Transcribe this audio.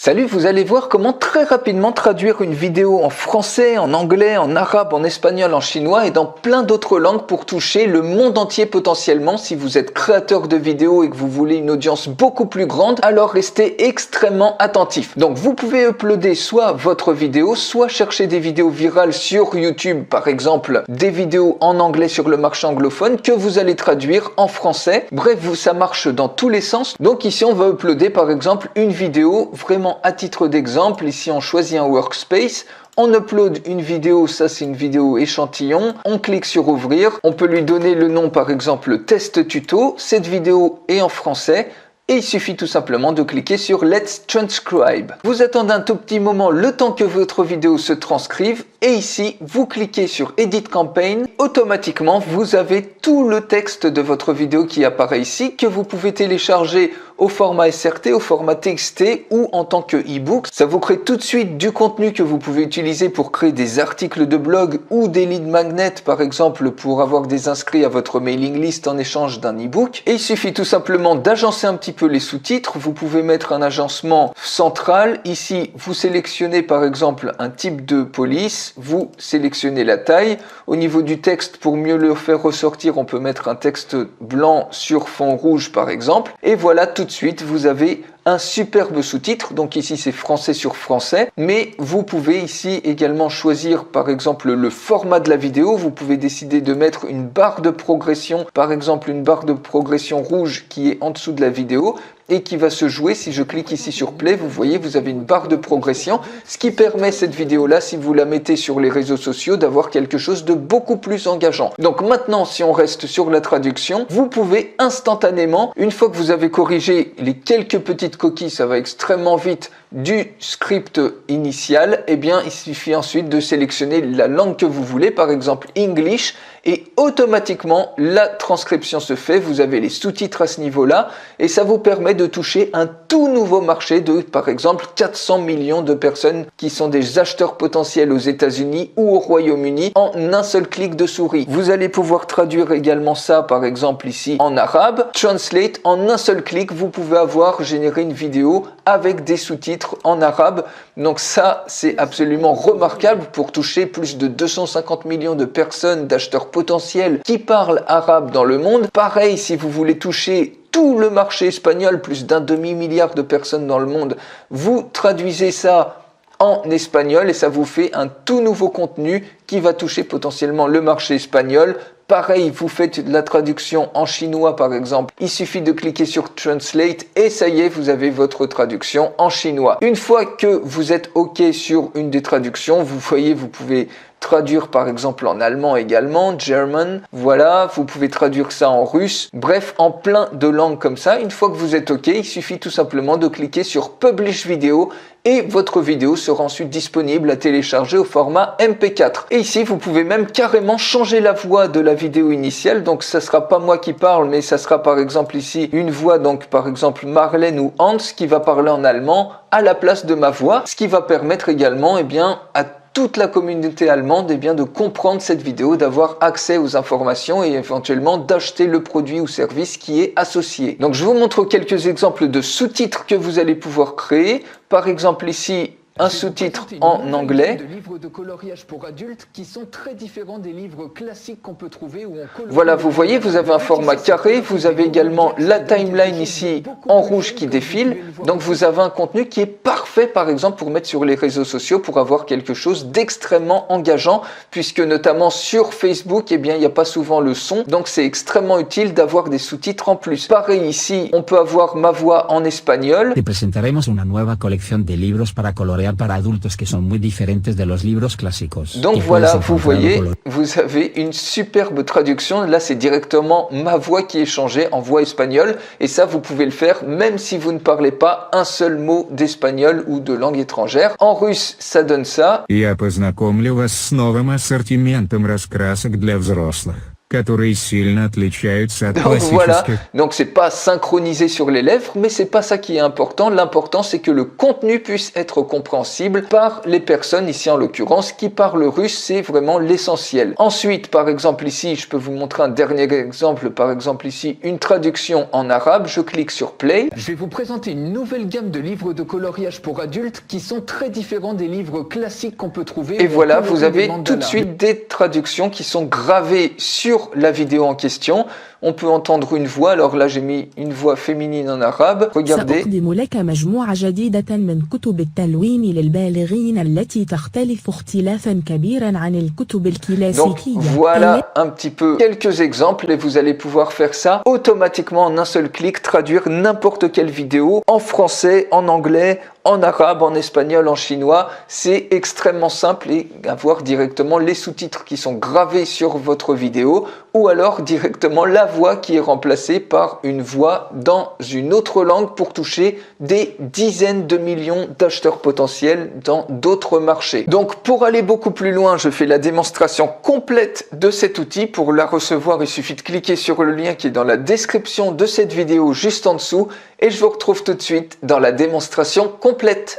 Salut, vous allez voir comment très rapidement traduire une vidéo en français, en anglais, en arabe, en espagnol, en chinois et dans plein d'autres langues pour toucher le monde entier potentiellement. Si vous êtes créateur de vidéos et que vous voulez une audience beaucoup plus grande, alors restez extrêmement attentif. Donc vous pouvez uploader soit votre vidéo, soit chercher des vidéos virales sur YouTube, par exemple des vidéos en anglais sur le marché anglophone que vous allez traduire en français. Bref, ça marche dans tous les sens. Donc ici on va uploader par exemple une vidéo vraiment à titre d'exemple. Ici on choisit un workspace, on upload une vidéo, ça c'est une vidéo échantillon, on clique sur ouvrir, on peut lui donner le nom par exemple test tuto, cette vidéo est en français. Et il suffit tout simplement de cliquer sur Let's Transcribe. Vous attendez un tout petit moment le temps que votre vidéo se transcrive et ici vous cliquez sur Edit Campaign. Automatiquement vous avez tout le texte de votre vidéo qui apparaît ici que vous pouvez télécharger au format SRT, au format TXT ou en tant que e-book. Ça vous crée tout de suite du contenu que vous pouvez utiliser pour créer des articles de blog ou des lead magnets par exemple pour avoir des inscrits à votre mailing list en échange d'un e-book. Et il suffit tout simplement d'agencer un petit peu les sous-titres. Vous pouvez mettre un agencement central. Ici, vous sélectionnez par exemple un type de police, vous sélectionnez la taille. Au niveau du texte, pour mieux le faire ressortir, on peut mettre un texte blanc sur fond rouge par exemple. Et voilà, tout de suite, vous avez un superbe sous-titre. Donc ici, c'est français sur français. Mais vous pouvez ici également choisir par exemple le format de la vidéo. Vous pouvez décider de mettre une barre de progression, par exemple une barre de progression rouge qui est en dessous de la vidéo et qui va se jouer. Si je clique ici sur play, vous voyez, vous avez une barre de progression, ce qui permet cette vidéo-là, si vous la mettez sur les réseaux sociaux, d'avoir quelque chose de beaucoup plus engageant. Donc maintenant, si on reste sur la traduction, vous pouvez instantanément, une fois que vous avez corrigé les quelques petites coquilles, ça va extrêmement vite, du script initial, eh bien, il suffit ensuite de sélectionner la langue que vous voulez, par exemple English, et automatiquement, la transcription se fait. Vous avez les sous-titres à ce niveau-là, et ça vous permet de toucher un tout nouveau marché de, par exemple, 400 millions de personnes qui sont des acheteurs potentiels aux États-Unis ou au Royaume-Uni en un seul clic de souris. Vous allez pouvoir traduire également ça, par exemple, ici en arabe. Translate, en un seul clic, vous pouvez générer une vidéo avec des sous-titres en arabe. Donc ça, c'est absolument remarquable pour toucher plus de 250 millions de personnes, d'acheteurs potentiels qui parlent arabe dans le monde. Pareil, si vous voulez toucher tout le marché espagnol, plus d'un demi-milliard de personnes dans le monde, vous traduisez ça en espagnol et ça vous fait un tout nouveau contenu qui va toucher potentiellement le marché espagnol. Pareil, vous faites la traduction en chinois par exemple, il suffit de cliquer sur Translate et ça y est, vous avez votre traduction en chinois. Une fois que vous êtes OK sur une des traductions, vous voyez, vous pouvez traduire par exemple en allemand également, German, voilà, vous pouvez traduire ça en russe, bref, en plein de langues comme ça. Une fois que vous êtes OK, il suffit tout simplement de cliquer sur Publish Video et votre vidéo sera ensuite disponible à télécharger au format MP4. Et ici, vous pouvez même carrément changer la voix de la vidéo initiale, donc ça sera pas moi qui parle, mais ça sera par exemple ici une voix, donc par exemple Marlène ou Hans qui va parler en allemand à la place de ma voix, ce qui va permettre également à toute la communauté allemande de comprendre cette vidéo, d'avoir accès aux informations et éventuellement d'acheter le produit ou service qui est associé. Donc je vous montre quelques exemples de sous-titres que vous allez pouvoir créer. Par exemple ici, un sous-titre en anglais. De livres de coloriage pour adultes qui sont très différents des livres classiques qu'on peut trouver où on colore. Voilà, vous voyez, vous avez un format carré, vous avez également la timeline ici en rouge qui défile. Donc vous avez un contenu qui est parfait par exemple pour mettre sur les réseaux sociaux pour avoir quelque chose d'extrêmement engageant puisque notamment sur Facebook, il n'y a pas souvent le son. Donc c'est extrêmement utile d'avoir des sous-titres en plus. Pareil ici, on peut avoir ma voix en espagnol. Te presentaremos una nueva colección de libros para colorear para adultos que son muy diferentes de los libros clásicos. Donc voilà, vous voyez, vous avez une superbe traduction. Là, c'est directement ma voix qui est changée en voix espagnole. Et ça, vous pouvez le faire même si vous ne parlez pas un seul mot d'espagnol ou de langue étrangère. En russe, ça donne ça. Я познакомлю вас с новым ассортиментом раскрасок для взрослых. которые сильно отличаются от Donc классических. voilà, donc c'est pas synchronisé sur les lèvres, mais c'est pas ça qui est important. L'important c'est que le contenu puisse être compréhensible par les personnes, ici en l'occurrence, qui parlent russe, c'est vraiment l'essentiel. Ensuite, par exemple ici, je peux vous montrer un dernier exemple, par exemple ici, une traduction en arabe, je clique sur Play. Je vais vous présenter une nouvelle gamme de livres de coloriage pour adultes qui sont très différents des livres classiques qu'on peut trouver. Et voilà, vous avez tout de suite des traductions qui sont gravées sur la vidéo en question. On peut entendre une voix, alors là j'ai mis une voix féminine en arabe. Regardez. سأقدم لك مجموعة جديدة من كتب التلوين للبالغين التي تختلف اختلافا كبيرا عن الكتب Donc الكلاسيكية. voilà un petit peu quelques exemples et vous allez pouvoir faire ça automatiquement en un seul clic, traduire n'importe quelle vidéo en français, en anglais, en arabe, en espagnol, en chinois. C'est extrêmement simple et avoir directement les sous-titres qui sont gravés sur votre vidéo ou alors directement la voix qui est remplacée par une voix dans une autre langue pour toucher des dizaines de millions d'acheteurs potentiels dans d'autres marchés. Donc pour aller beaucoup plus loin, je fais la démonstration complète de cet outil. Pour la recevoir, il suffit de cliquer sur le lien qui est dans la description de cette vidéo juste en dessous et je vous retrouve tout de suite dans la démonstration complète.